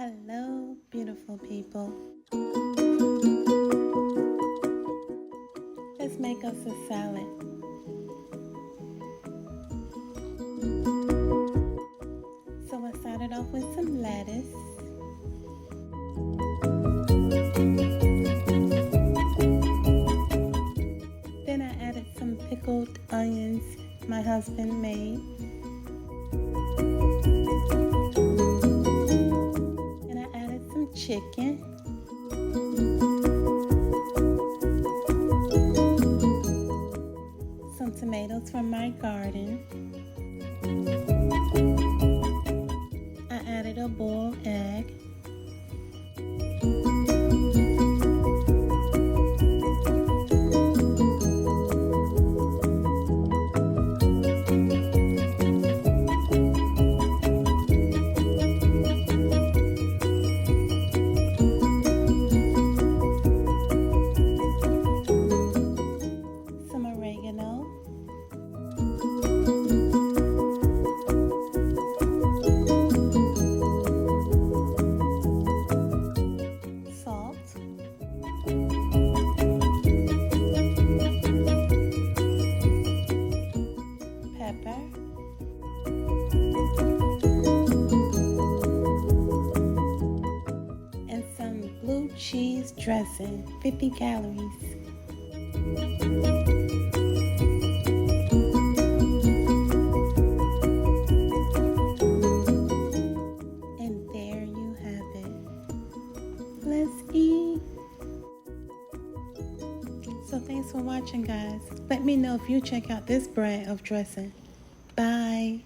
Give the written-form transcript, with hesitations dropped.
Hello, beautiful people. Let's make us a salad. So I started off with some lettuce. Then I added some pickled onions my husband made. And I added some chicken. Some tomatoes from my garden. I added a boiled egg. Some oregano. Salt. Pepper. And some blue cheese dressing, 50 calories. And there you have it. Let's eat. So thanks for watching, guys. Let me know if you check out this brand of dressing. Bye.